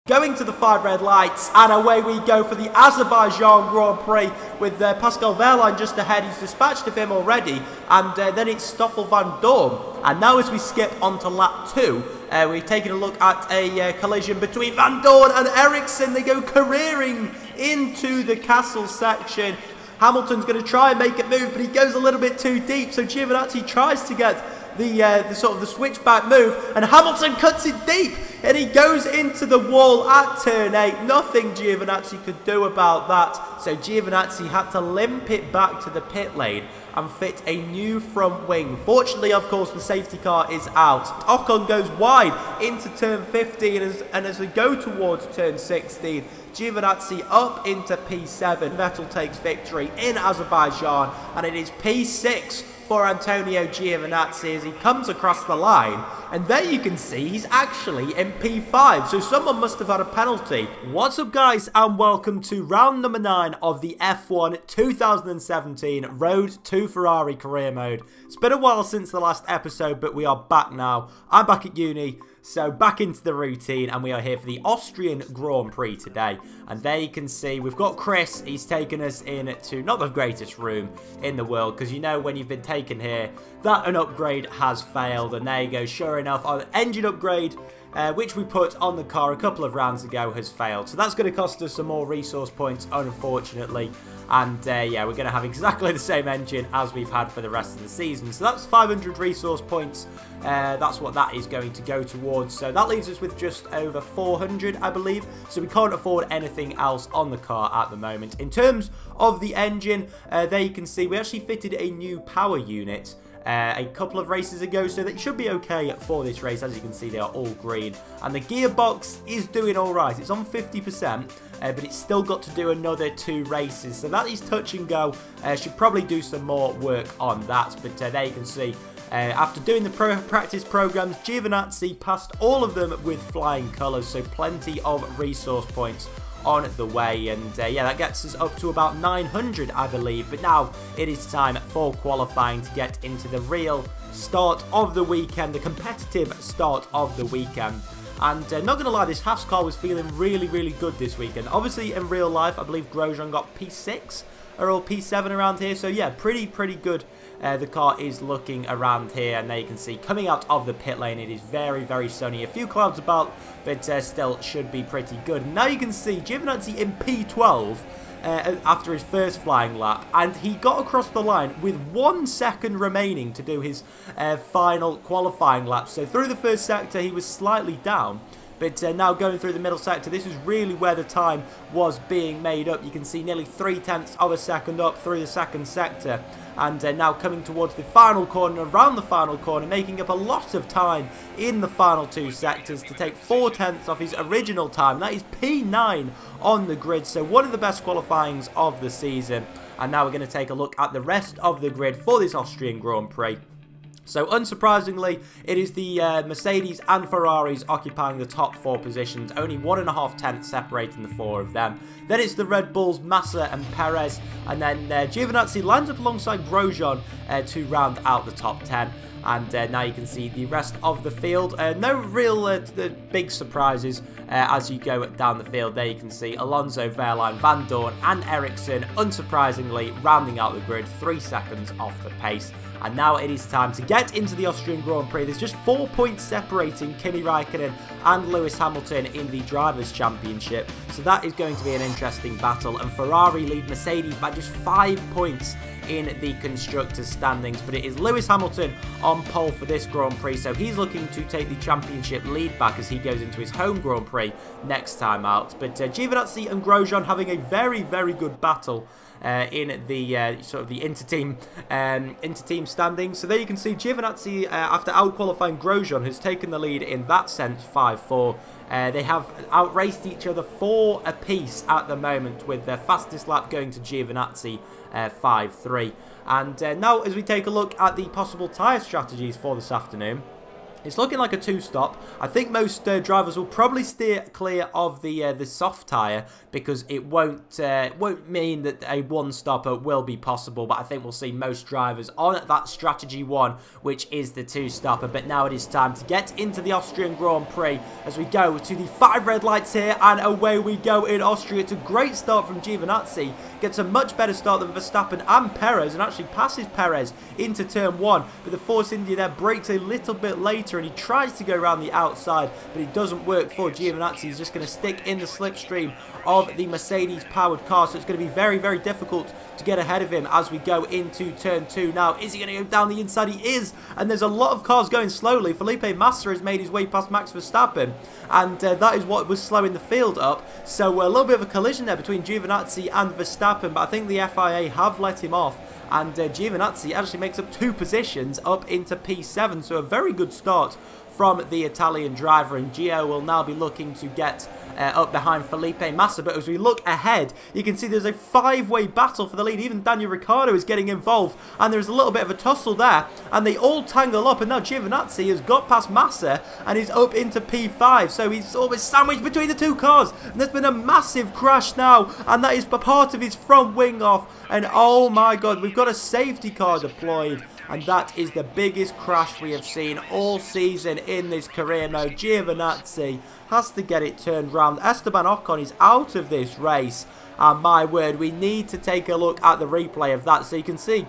Going to the 5 red lights, and away we go for the Azerbaijan Grand Prix with Pascal Wehrlein just ahead. He's dispatched of him already, and then it's Stoffel van Dorn. And now as we skip on to lap 2, we've taken a look at a collision between Van Dorn and Ericsson. They go careering into the castle section. Hamilton's going to try and make it move, but he goes a little bit too deep, so Giovinazzi tries to get the sort of the switchback move, and Hamilton cuts it deep, and he goes into the wall at turn 8. Nothing Giovinazzi could do about that, so Giovinazzi had to limp it back to the pit lane and fit a new front wing. Fortunately, of course, the safety car is out. Ocon goes wide into turn 15, and as we go towards turn 16, Giovinazzi up into P7. Vettel takes victory in Azerbaijan, and it is P6 for Antonio Giovinazzi as he comes across the line. And there you can see he's actually in P5, so someone must have had a penalty. What's up, guys, and welcome to round number 9 of the F1 2017 Road to Ferrari career mode. It's been a while since the last episode, but we are back now. I'm back at uni, so back into the routine, and we are here for the Austrian Grand Prix today. And there you can see we've got Chris. He's taken us into not the greatest room in the world, because you know when you've been taken here that an upgrade has failed. And there you go, sure enough, our engine upgrade, which we put on the car a couple of rounds ago, has failed. So that's going to cost us some more resource points, unfortunately. And yeah, we're going to have exactly the same engine as we've had for the rest of the season. So that's 500 resource points. That's what that is going to go towards. So that leaves us with just over 400, I believe. So we can't afford anything else on the car at the moment. In terms of the engine, there you can see we actually fitted a new power unit a couple of races ago, so that should be okay for this race. As you can see, they are all green, and the gearbox is doing all right. It's on 50%, but it's still got to do another 2 races, so that is touch and go. Should probably do some more work on that, but there you can see after doing the practice programs, Giovinazzi passed all of them with flying colours, so plenty of resource points on the way. And yeah, that gets us up to about 900, I believe. But now it is time for qualifying to get into the real start of the weekend, the competitive start of the weekend. And not going to lie, this Haas car was feeling really, really good this weekend. Obviously, in real life, I believe Grosjean got P6 or P7 around here. So yeah, pretty good. The car is looking around here, and there you can see coming out of the pit lane, it is very, very sunny. A few clouds about, but still should be pretty good. And now you can see Giovinazzi in P12 after his first flying lap, and he got across the line with 1 second remaining to do his final qualifying lap. So through the first sector, he was slightly down. But now going through the middle sector, this is really where the time was being made up. You can see nearly 0.3 of a second up through the second sector. And now coming towards the final corner, around the final corner, making up a lot of time in the final 2 sectors to take 0.4 off his original time. That is P9 on the grid, so one of the best qualifyings of the season. And now we're going to take a look at the rest of the grid for this Austrian Grand Prix. So unsurprisingly, it is the Mercedes and Ferraris occupying the top 4 positions, only 1.5 tenths separating the 4 of them. Then it's the Red Bulls, Massa and Perez, and then Giovinazzi lines up alongside Grosjean to round out the top 10. And now you can see the rest of the field. No real big surprises as you go down the field. There you can see Alonso, Wehrlein, Van Dorn and Ericsson, unsurprisingly, rounding out the grid 3 seconds off the pace. And now it is time to get into the Austrian Grand Prix. There's just 4 points separating Kimi Raikkonen and Lewis Hamilton in the Drivers' Championship. So that is going to be an interesting battle. And Ferrari lead Mercedes by just 5 points in the Constructors' standings. But it is Lewis Hamilton on pole for this Grand Prix. So he's looking to take the championship lead back as he goes into his home Grand Prix next time out. But Giovinazzi and Grosjean having a very, very good battle in the sort of the inter-team standings. So there you can see Giovinazzi, after out-qualifying Grosjean, has taken the lead in that sense 5-4. They have outraced each other 4 apiece at the moment, with their fastest lap going to Giovinazzi 5-3. And now as we take a look at the possible tyre strategies for this afternoon, It's looking like a two-stop. I think most drivers will probably steer clear of the soft tyre because it won't mean that a one-stopper will be possible. But I think we'll see most drivers on that strategy one, which is the two-stopper. But now it is time to get into the Austrian Grand Prix as we go to the 5 red lights here, and away we go in Austria. It's a great start from Giovinazzi. Gets a much better start than Verstappen and Perez, and actually passes Perez into turn 1. But the Force India there breaks a little bit later, and he tries to go around the outside, but it doesn't work for Giovinazzi. He's just going to stick in the slipstream of the Mercedes-powered car, so it's going to be very, very difficult to get ahead of him as we go into turn 2. Now, is he going to go down the inside? He is, and there's a lot of cars going slowly. Felipe Massa has made his way past Max Verstappen, and that is what was slowing the field up. So a little bit of a collision there between Giovinazzi and Verstappen, but I think the FIA have let him off, and Giovinazzi actually makes up 2 positions up into P7, so a very good start from the Italian driver, and Gio will now be looking to get up behind Felipe Massa. But as we look ahead, you can see there's a 5-way battle for the lead. Even Daniel Ricciardo is getting involved, and there's a little bit of a tussle there, and they all tangle up, and now Giovinazzi has got past Massa and is up into P5, so he's almost sandwiched between the 2 cars, and there's been a massive crash now, and that is part of his front wing off, and oh my god, we've got a safety car deployed. And that is the biggest crash we have seen all season in this career mode. Giovinazzi has to get it turned round. Esteban Ocon is out of this race. And my word, we need to take a look at the replay of that so you can see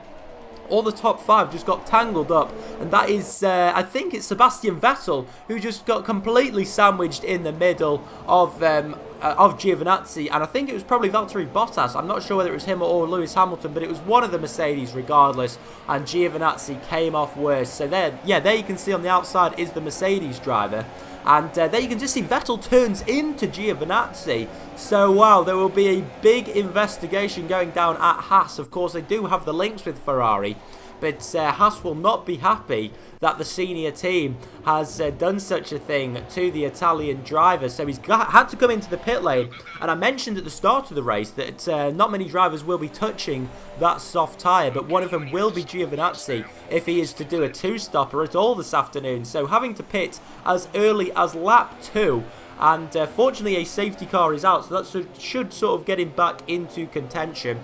all the top 5 just got tangled up, and that is, I think it's Sebastian Vettel who just got completely sandwiched in the middle of Giovinazzi, and I think it was probably Valtteri Bottas. I'm not sure whether it was him or Lewis Hamilton, but it was one of the Mercedes regardless, and Giovinazzi came off worse. So there you can see on the outside is the Mercedes driver. And there you can just see Vettel turns into Giovinazzi. So, wow, there will be a big investigation going down at Haas. Of course, they do have the links with Ferrari, but Haas will not be happy that the senior team has done such a thing to the Italian driver. So he's had to come into the pit lane. And I mentioned at the start of the race that not many drivers will be touching that soft tyre, but one of them will be Giovinazzi if he is to do a 2-stopper at all this afternoon. So having to pit as early as lap 2. And fortunately a safety car is out, so that should sort of get him back into contention.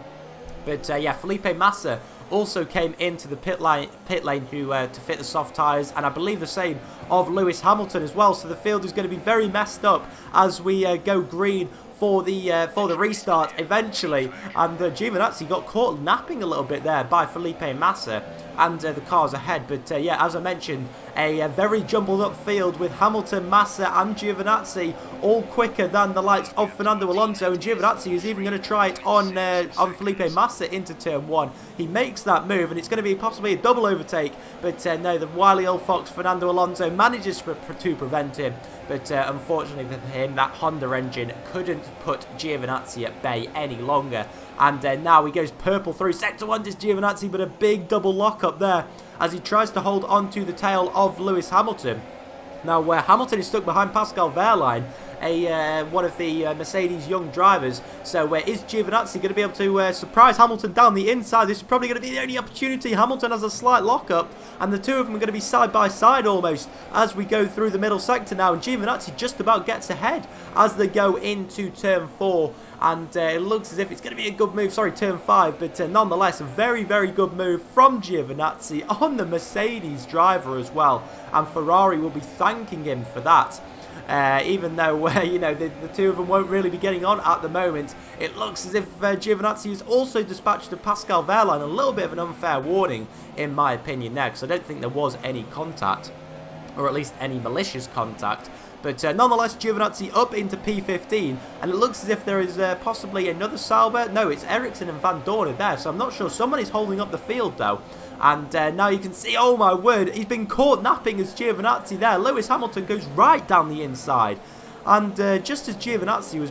But yeah, Felipe Massa also came into the pit lane to fit the soft tyres, and I believe the same of Lewis Hamilton as well. So the field is going to be very messed up as we go green for the restart eventually. And Giovinazzi got caught napping a little bit there by Felipe Massa and the cars ahead. But yeah, as I mentioned, a very jumbled up field with Hamilton, Massa and Giovinazzi all quicker than the likes of Fernando Alonso, and Giovinazzi is even going to try it on Felipe Massa into turn 1. He makes that move, and it's going to be possibly a double overtake, but no, the wily old fox Fernando Alonso manages to prevent him. But unfortunately for him, that Honda engine couldn't put Giovinazzi at bay any longer. And now he goes purple through sector 1, this Giovinazzi, but a big double lock up there as he tries to hold on to the tail of Lewis Hamilton. Now, where Hamilton is stuck behind Pascal Wehrlein, one of the Mercedes young drivers. So is Giovinazzi going to be able to surprise Hamilton down the inside? This is probably going to be the only opportunity. Hamilton has a slight lock-up, and the 2 of them are going to be side by side almost as we go through the middle sector now, and Giovinazzi just about gets ahead as they go into turn 4. And it looks as if it's going to be a good move, sorry, turn 5, but nonetheless, a very, very good move from Giovinazzi on the Mercedes driver as well, and Ferrari will be thanking him for that. Even though, you know, the 2 of them won't really be getting on at the moment, it looks as if Giovinazzi has also dispatched to Pascal Wehrlein. A little bit of an unfair warning, in my opinion, there, because I don't think there was any contact, or at least any malicious contact. But nonetheless, Giovinazzi up into P15, and it looks as if there is possibly another Sauber. No, it's Ericsson and Van Dorn there, so I'm not sure. Someone is holding up the field, though. And now you can see, oh my word, he's been caught napping as Giovinazzi there. Lewis Hamilton goes right down the inside. And just as Giovinazzi was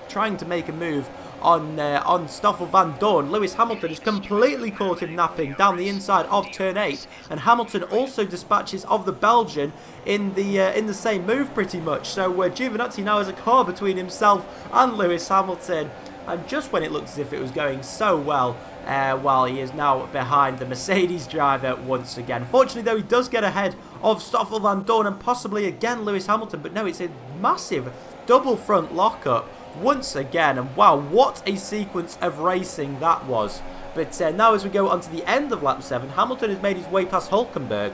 trying to make a move on Stoffel Van Dorn, Lewis Hamilton has completely caught him napping down the inside of turn 8, and Hamilton also dispatches of the Belgian in the same move pretty much. So Giovinazzi now has a car between himself and Lewis Hamilton, and just when it looked as if it was going so well, while he is now behind the Mercedes driver once again. Fortunately though, he does get ahead of Stoffel Van Dorn and possibly again Lewis Hamilton, but no, it's a massive double front lockup once again, and wow, what a sequence of racing that was. But now as we go on to the end of lap 7, Hamilton has made his way past Hülkenberg,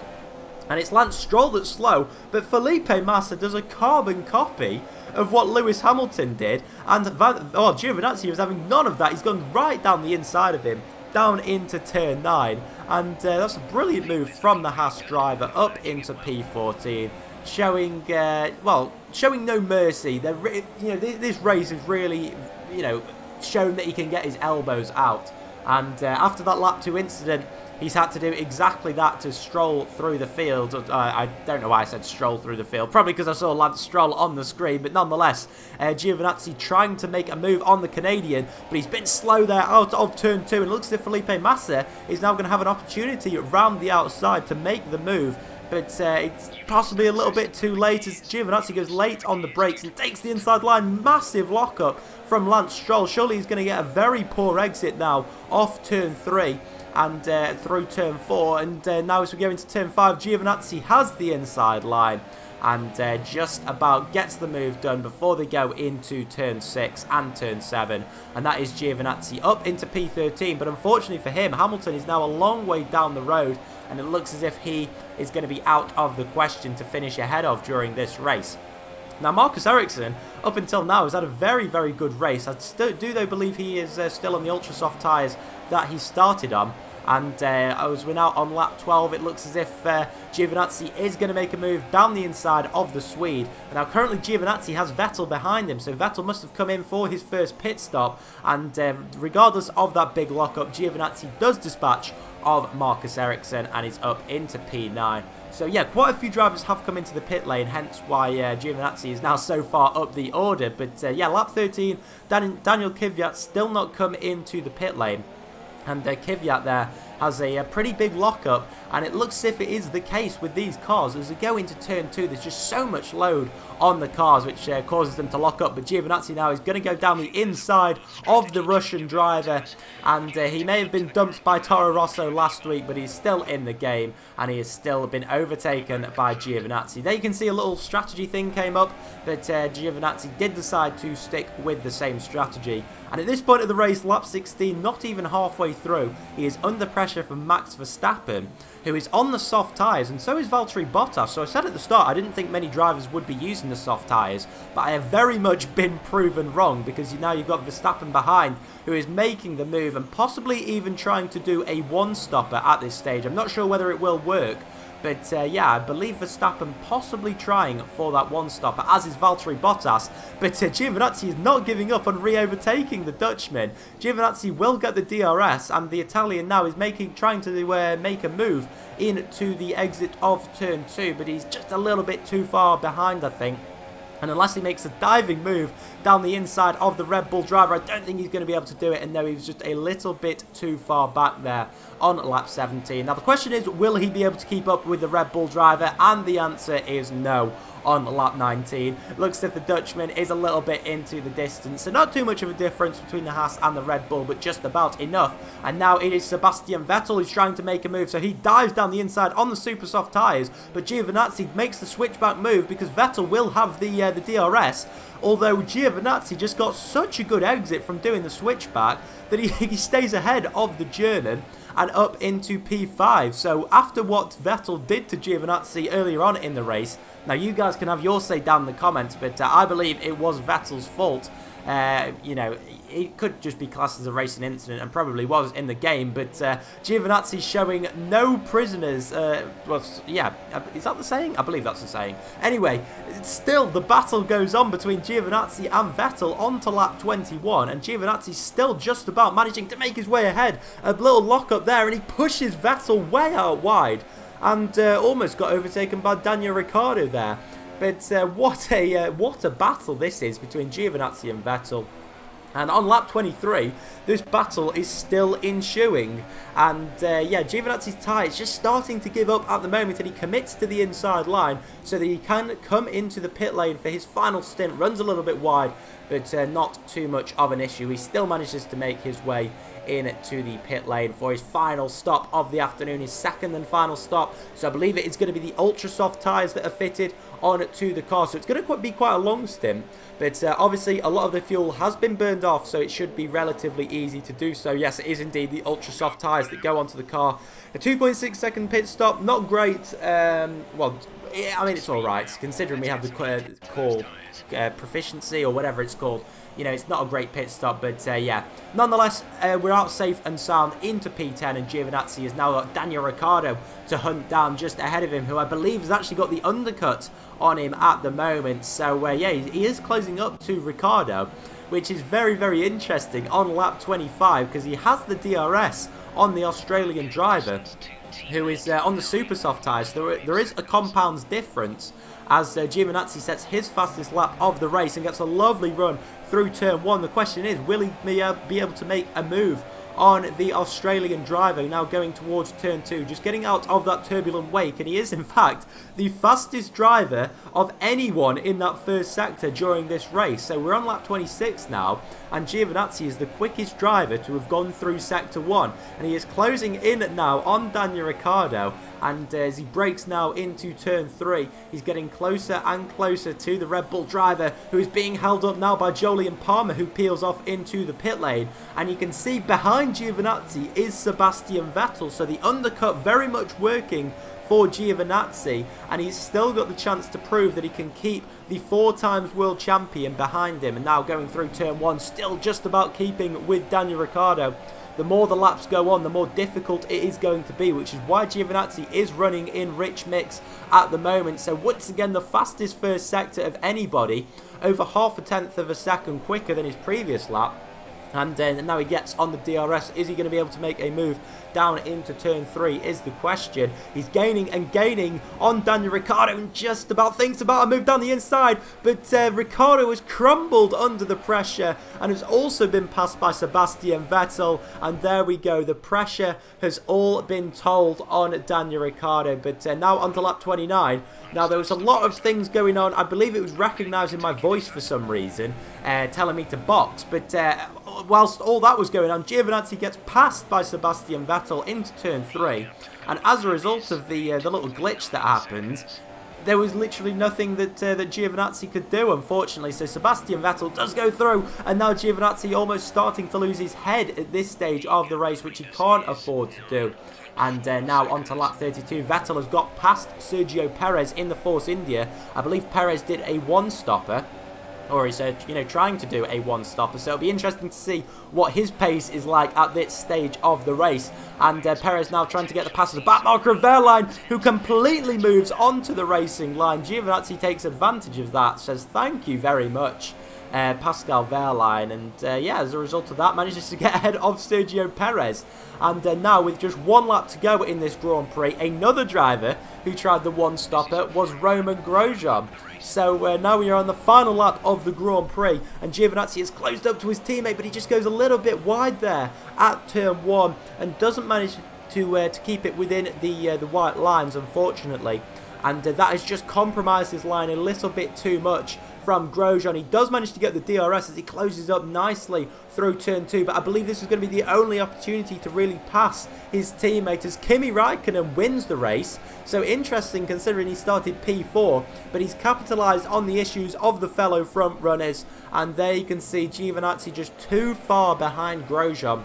and it's Lance Stroll that's slow, but Felipe Massa does a carbon copy of what Lewis Hamilton did, and Giovinazzi was having none of that. He's gone right down the inside of him, down into turn 9, and that's a brilliant move from the Haas driver up into P14, showing showing no mercy. This race has really, shown that he can get his elbows out, and after that lap 2 incident, he's had to do exactly that to stroll through the field. I don't know why I said stroll through the field. Probably because I saw Lance Stroll on the screen. But nonetheless, Giovinazzi trying to make a move on the Canadian. But he's been slow there out of turn 2. And it looks as if Felipe Massa is now going to have an opportunity around the outside to make the move. But it's possibly a little bit too late as Giovinazzi goes late on the brakes and takes the inside line. Massive lockup from Lance Stroll. Surely he's going to get a very poor exit now off turn 3. And through turn 4, and now as we go into turn 5, Giovinazzi has the inside line and just about gets the move done before they go into turn 6 and turn 7, and that is Giovinazzi up into P13. But unfortunately for him, Hamilton is now a long way down the road, and it looks as if he is going to be out of the question to finish ahead of during this race. Now, Marcus Ericsson, up until now, has had a very, very good race. I do, though, believe he is still on the ultra-soft tyres that he started on. And as we're now on lap 12, it looks as if Giovinazzi is going to make a move down the inside of the Swede. And now, currently, Giovinazzi has Vettel behind him. So, Vettel must have come in for his first pit stop. And regardless of that big lockup, Giovinazzi does dispatch of Marcus Ericsson and is up into P9. So yeah, quite a few drivers have come into the pit lane, hence why Giovinazzi is now so far up the order. But yeah, lap 13, Daniel Kvyat still not come into the pit lane. And Kvyat there has a pretty big lockup, and it looks as if it is the case with these cars. As they go into turn 2, there's just so much load on the cars, which causes them to lock up. But Giovinazzi now is going to go down the inside of the Russian driver, and he may have been dumped by Toro Rosso last week, but he's still in the game, and he has still been overtaken by Giovinazzi. There you can see a little strategy thing came up, but Giovinazzi did decide to stick with the same strategy. And at this point of the race, lap 16, not even halfway through, he is under pressure from Max Verstappen, who is on the soft tyres, and so is Valtteri Bottas. So I said at the start, I didn't think many drivers would be using the soft tyres, but I have very much been proven wrong, because now you've got Verstappen behind, who is making the move, and possibly even trying to do a one-stopper at this stage. I'm not sure whether it will work, but yeah, I believe Verstappen possibly trying for that one-stopper, as is Valtteri Bottas. But Giovinazzi is not giving up on re-overtaking the Dutchman. Giovinazzi will get the DRS, and the Italian now is trying to make a move into the exit of turn 2, but he's just a little bit too far behind, I think. And unless he makes a diving move down the inside of the Red Bull driver, I don't think he's going to be able to do it. And no, he was just a little bit too far back there on lap 17. Now, the question is, will he be able to keep up with the Red Bull driver? And the answer is no. On lap 19, looks as if the Dutchman is a little bit into the distance, so not too much of a difference between the Haas and the Red Bull, but just about enough. And now it is Sebastian Vettel who's trying to make a move, so he dives down the inside on the super soft tyres, but Giovinazzi makes the switchback move because Vettel will have the DRS, although Giovinazzi just got such a good exit from doing the switchback that he stays ahead of the German and up into P5. So after what Vettel did to Giovinazzi earlier on in the race, now you guys can have your say down in the comments, but I believe it was Vettel's fault. It could just be classed as a racing incident, and probably was in the game, but Giovinazzi showing no prisoners. Yeah, is that the saying? I believe that's the saying. Anyway, still the battle goes on between Giovinazzi and Vettel onto lap 21, and Giovinazzi still just about managing to make his way ahead. A little lock up there, and he pushes Vettel way out wide, and almost got overtaken by Daniel Ricciardo there. But what a battle this is between Giovinazzi and Vettel. And on lap 23, this battle is still ensuing. And yeah, Giovinazzi's tyre is just starting to give up at the moment, and he commits to the inside line so that he can come into the pit lane for his final stint. Runs a little bit wide, but not too much of an issue. He still manages to make his way into the pit lane for his final stop of the afternoon, his second and final stop. So I believe it is going to be the ultra soft tyres that are fitted onto the car, so it's going to be quite a long stint, but obviously a lot of the fuel has been burned off, so it should be relatively easy to do so. Yes, it is indeed the ultra soft tyres that go onto the car. A 2.6 second pit stop, not great. Well, I mean, it's alright considering we have the call proficiency or whatever it's called. You know, it's not a great pit stop, but yeah. Nonetheless, we're out safe and sound into P10, and Giovinazzi has now got Daniel Ricciardo to hunt down just ahead of him, who I believe has actually got the undercut on him at the moment. So, yeah, he is closing up to Ricciardo, which is very, very interesting on lap 25, because he has the DRS on the Australian driver, who is on the super soft tyres. There is a compounds difference, as Giovinazzi sets his fastest lap of the race and gets a lovely run through turn 1. The question is, will he be able to make a move on the Australian driver now going towards turn 2, just getting out of that turbulent wake? And he is in fact the fastest driver of anyone in that first sector during this race. So we're on lap 26 now, and Giovinazzi is the quickest driver to have gone through sector 1, and he is closing in now on Daniel Ricciardo. And as he breaks now into turn 3, he's getting closer and closer to the Red Bull driver, who is being held up now by Jolyon Palmer, who peels off into the pit lane. And you can see behind Giovinazzi is Sebastian Vettel, so the undercut very much working for Giovinazzi, and he's still got the chance to prove that he can keep the 4-time world champion behind him. And now going through turn 1, still just about keeping with Daniel Ricciardo. The more the laps go on, the more difficult it is going to be, which is why Giovinazzi is running in rich mix at the moment. So once again, the fastest first sector of anybody, over half a tenth of a second quicker than his previous lap. And now he gets on the DRS. Is he going to be able to make a move down into turn 3 is the question. He's gaining and gaining on Daniel Ricciardo, and just about thinks about a move down the inside. But Ricciardo has crumbled under the pressure and has also been passed by Sebastian Vettel. And there we go. The pressure has all been told on Daniel Ricciardo. But now onto lap 29. Now there was a lot of things going on. I believe it was recognising my voice for some reason, telling me to box. But whilst all that was going on, Giovinazzi gets passed by Sebastian Vettel into turn 3, and as a result of the little glitch that happened, there was literally nothing that Giovinazzi could do, unfortunately. So Sebastian Vettel does go through, and now Giovinazzi almost starting to lose his head at this stage of the race, which he can't afford to do. And now onto lap 32, Vettel has got past Sergio Perez in the Force India. I believe Perez did a one-stopper, or he's trying to do a one-stopper, so it'll be interesting to see what his pace is like at this stage of the race. And Perez now trying to get the pass of the backmarker of Wehrlein, who completely moves onto the racing line. Giovinazzi takes advantage of that, says thank you very much, Pascal Wehrlein, and yeah, as a result of that, manages to get ahead of Sergio Perez. And now with just one lap to go in this Grand Prix, another driver who tried the one-stopper was Romain Grosjean. So now we are on the final lap of the Grand Prix, and Giovinazzi is closed up to his teammate, but he just goes a little bit wide there at turn 1 and doesn't manage to keep it within the white lines, unfortunately. And that has just compromised his line a little bit too much from Grosjean. He does manage to get the DRS as he closes up nicely through turn 2, but I believe this is going to be the only opportunity to really pass his teammate as Kimi Raikkonen wins the race. So interesting considering he started P4, but he's capitalised on the issues of the fellow front runners, and there you can see Giovinazzi just too far behind Grosjean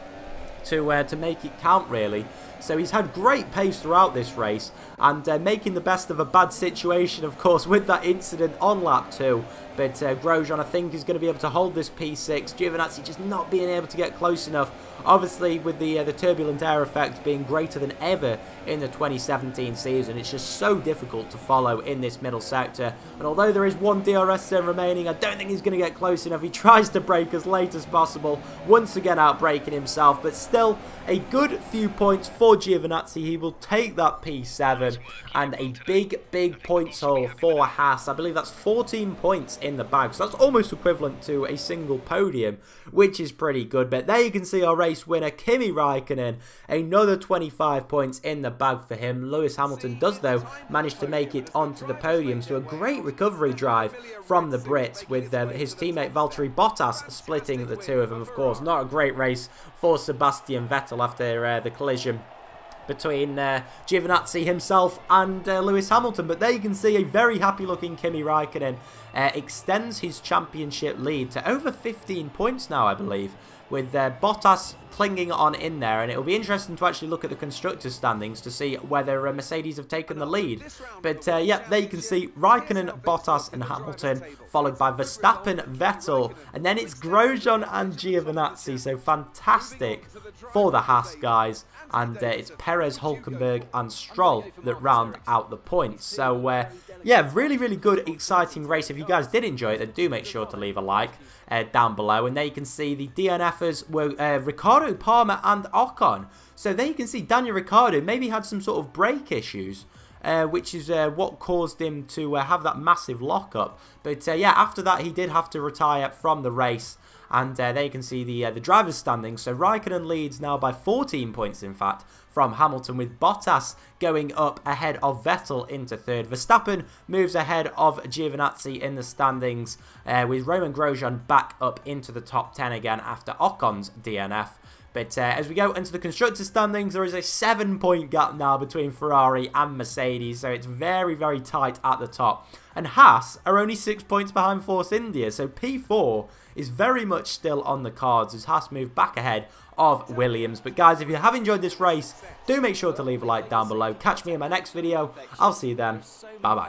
to make it count, really. So he's had great pace throughout this race, and making the best of a bad situation, of course, with that incident on lap 2. But Grosjean, I think, is going to be able to hold this P6. Giovinazzi just not being able to get close enough. Obviously, with the turbulent air effect being greater than ever in the 2017 season, it's just so difficult to follow in this middle sector. And although there is one DRS turn remaining, I don't think he's going to get close enough. He tries to brake as late as possible, once again outbraking himself. But still, a good few points for Giovinazzi. He will take that P7, and a big points haul for Haas. I believe that's 14 points in the bag. So that's almost equivalent to a single podium, which is pretty good. But there you can see our race winner, Kimi Raikkonen, another 25 points in the bag for him. Lewis Hamilton does, though, manage to make it onto the podium. So a great recovery drive from the Brits, with his teammate Valtteri Bottas splitting the two of them, of course. Not a great race for Sebastian Vettel after the collision between Giovinazzi himself and Lewis Hamilton. But there you can see a very happy looking Kimi Raikkonen extends his championship lead to over 15 points now, I believe, with Bottas clinging on in there. And it will be interesting to actually look at the constructors standings to see whether Mercedes have taken the lead. But yeah, there you can see Raikkonen, Bottas and Hamilton, followed by Verstappen, Vettel, and then it's Grosjean and Giovinazzi. So fantastic for the Haas guys. And it's Perez, Hulkenberg and Stroll that round out the points. So yeah, really, really good, exciting race. If you guys did enjoy it, then do make sure to leave a like down below. And there you can see the DNFers were Ricciardo, Palmer and Ocon. So there you can see Daniel Ricciardo maybe had some sort of brake issues, which is what caused him to have that massive lockup. But yeah, after that he did have to retire from the race. And there you can see the drivers' standings. So Raikkonen leads now by 14 points, in fact, from Hamilton, with Bottas going up ahead of Vettel into third. Verstappen moves ahead of Giovinazzi in the standings, with Romain Grosjean back up into the top 10 again after Ocon's DNF. But as we go into the constructors' standings, there is a 7-point gap now between Ferrari and Mercedes. So it's very, very tight at the top. And Haas are only 6 points behind Force India. So P4 is very much still on the cards as Haas move back ahead of Williams. But guys, if you have enjoyed this race, do make sure to leave a like down below. Catch me in my next video. I'll see you then. Bye-bye.